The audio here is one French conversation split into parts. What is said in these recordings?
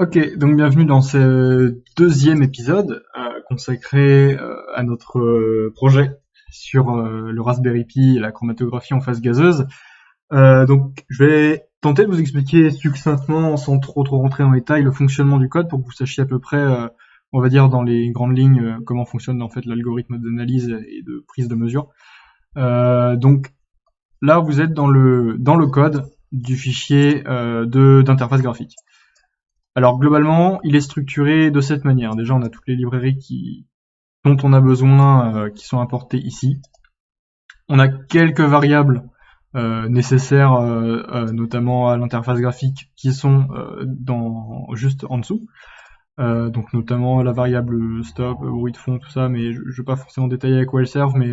Ok, donc bienvenue dans ce deuxième épisode consacré à notre projet sur le Raspberry Pi et la chromatographie en phase gazeuse. Donc je vais tenter de vous expliquer succinctement, sans trop rentrer en détail, le fonctionnement du code pour que vous sachiez à peu près, on va dire dans les grandes lignes, comment fonctionne en fait l'algorithme d'analyse et de prise de mesure. Donc là, vous êtes dans le code du fichier d'interface graphique. Alors globalement, il est structuré de cette manière. Déjà, on a toutes les librairies dont on a besoin qui sont importées ici. On a quelques variables nécessaires, notamment à l'interface graphique, qui sont juste en dessous. Donc notamment la variable stop, bruit de fond, tout ça, mais je ne vais pas forcément détailler à quoi elles servent, mais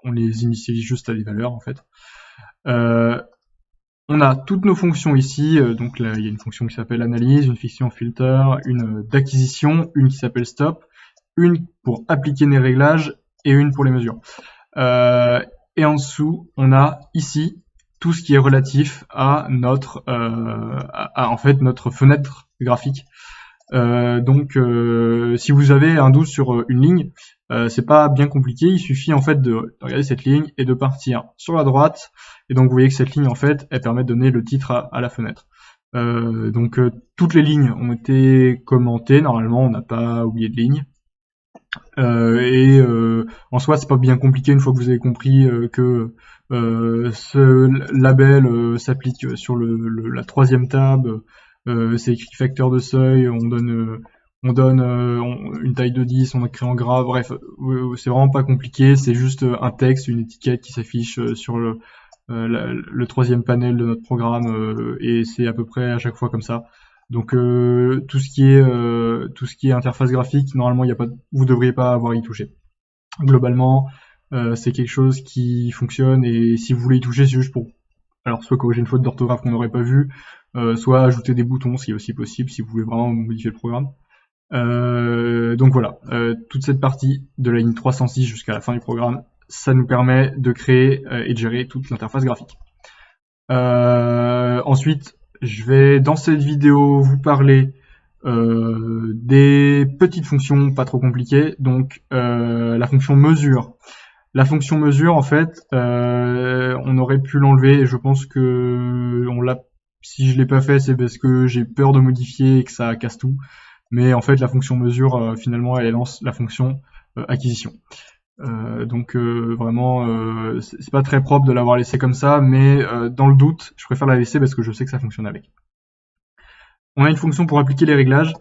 on les initialise juste à des valeurs en fait. On a toutes nos fonctions ici, donc là il y a une fonction qui s'appelle analyse, une fonction filter, une d'acquisition, une qui s'appelle stop, une pour appliquer les réglages et une pour les mesures. Et en dessous, on a ici tout ce qui est relatif à notre en fait notre fenêtre graphique. Donc si vous avez un doute sur une ligne, c'est pas bien compliqué, il suffit en fait de regarder cette ligne et de partir sur la droite, et donc vous voyez que cette ligne en fait elle permet de donner le titre à la fenêtre. Donc toutes les lignes ont été commentées, normalement on n'a pas oublié de ligne. En soi c'est pas bien compliqué une fois que vous avez compris que ce label s'applique sur la troisième table. C'est écrit facteur de seuil, on donne une taille de 10, on écrit en gras, bref, c'est vraiment pas compliqué, c'est juste un texte, une étiquette qui s'affiche sur le troisième panel de notre programme, et c'est à peu près à chaque fois comme ça. Donc tout ce qui est interface graphique, normalement vous devriez pas avoir à y toucher. Globalement, c'est quelque chose qui fonctionne, et si vous voulez y toucher, c'est juste pour soit corriger une faute d'orthographe qu'on n'aurait pas vue, soit ajouter des boutons, ce qui est aussi possible si vous voulez vraiment modifier le programme. Donc voilà, toute cette partie de la ligne 306 jusqu'à la fin du programme, ça nous permet de créer et de gérer toute l'interface graphique. Ensuite, je vais dans cette vidéo vous parler des petites fonctions pas trop compliquées. Donc la fonction mesure. La fonction mesure, en fait, on aurait pu l'enlever, et je pense que si je l'ai pas fait, c'est parce que j'ai peur de modifier et que ça casse tout. Mais en fait, la fonction mesure, finalement, elle lance la fonction acquisition. Donc vraiment, c'est pas très propre de l'avoir laissé comme ça, mais dans le doute, je préfère la laisser parce que je sais que ça fonctionne avec. On a une fonction pour appliquer les réglages.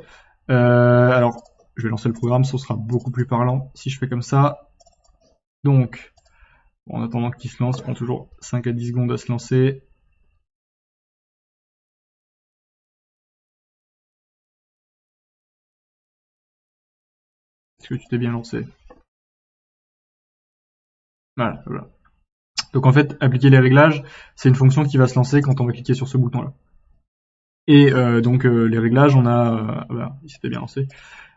Alors, je vais lancer le programme, ce sera beaucoup plus parlant si je fais comme ça. Donc, en attendant qu'il se lance, ça prend toujours 5 à 10 secondes à se lancer. Est-ce que tu t'es bien lancé? Voilà. Donc en fait, appliquer les réglages, c'est une fonction qui va se lancer quand on va cliquer sur ce bouton-là. Et donc les réglages, on a... voilà, il s'était bien lancé.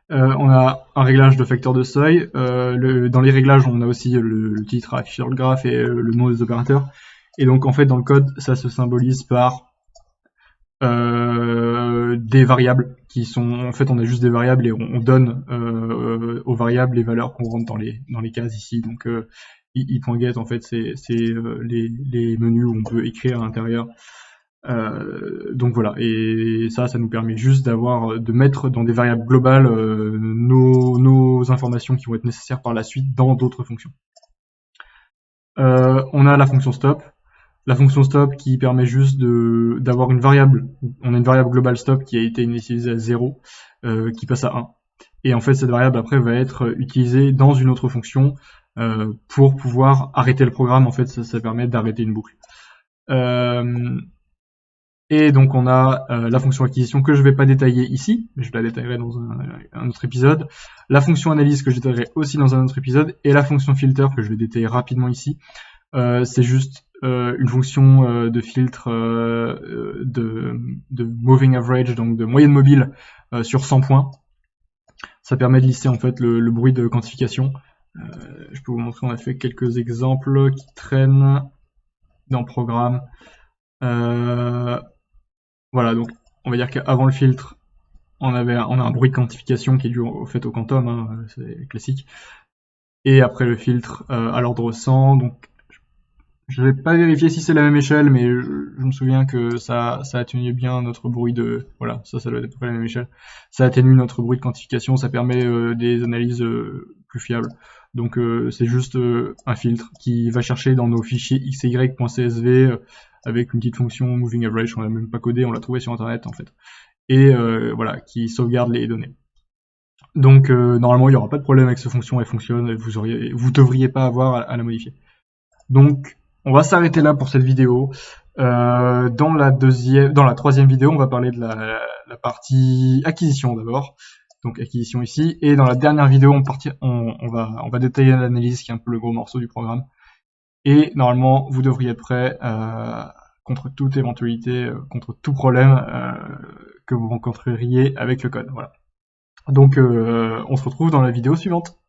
On a un réglage de facteur de seuil. Dans les réglages, on a aussi le titre affiché sur le graphe et le nom des opérateurs. Et donc en fait, dans le code, ça se symbolise par des variables qui sont... En fait, on a juste des variables et on donne aux variables les valeurs qu'on rentre dans les cases ici. Donc i.get, en fait, c'est les menus où on peut écrire à l'intérieur. Donc voilà, et ça nous permet juste de mettre dans des variables globales nos informations qui vont être nécessaires par la suite dans d'autres fonctions. On a la fonction stop. La fonction stop qui permet juste d'avoir une variable. On a une variable globale stop qui a été initialisée à 0, qui passe à 1. Et en fait, cette variable après va être utilisée dans une autre fonction pour pouvoir arrêter le programme. En fait, ça permet d'arrêter une boucle. Et donc on a la fonction acquisition que je ne vais pas détailler ici, mais je la détaillerai dans un autre épisode. La fonction analyse que je détaillerai aussi dans un autre épisode. Et la fonction filter que je vais détailler rapidement ici. C'est juste une fonction de filtre de moving average, donc de moyenne mobile sur 100 points. Ça permet de lister en fait le bruit de quantification. Je peux vous montrer, on a fait quelques exemples qui traînent dans le programme. Voilà, donc on va dire qu'avant le filtre, on a un bruit de quantification qui est dû au fait au quantum, hein, c'est classique. Et après le filtre à l'ordre 100, donc je vais pas vérifier si c'est la même échelle, mais je me souviens que ça atténue bien notre bruit de... Voilà, ça doit être à peu près la même échelle. Ça atténue notre bruit de quantification, ça permet des analyses plus fiables. Donc c'est juste un filtre qui va chercher dans nos fichiers xy.csv avec une petite fonction moving average, on l'a même pas codé, on l'a trouvé sur internet en fait. Et voilà, qui sauvegarde les données. Donc normalement il n'y aura pas de problème avec cette fonction, elle fonctionne, vous devriez pas avoir à la modifier. Donc on va s'arrêter là pour cette vidéo. Dans la troisième vidéo, on va parler de la partie acquisition d'abord. Donc acquisition ici. Et dans la dernière vidéo, on va détailler l'analyse qui est un peu le gros morceau du programme. Et normalement, vous devriez être prêt contre toute éventualité, contre tout problème que vous rencontreriez avec le code. Voilà. Donc on se retrouve dans la vidéo suivante.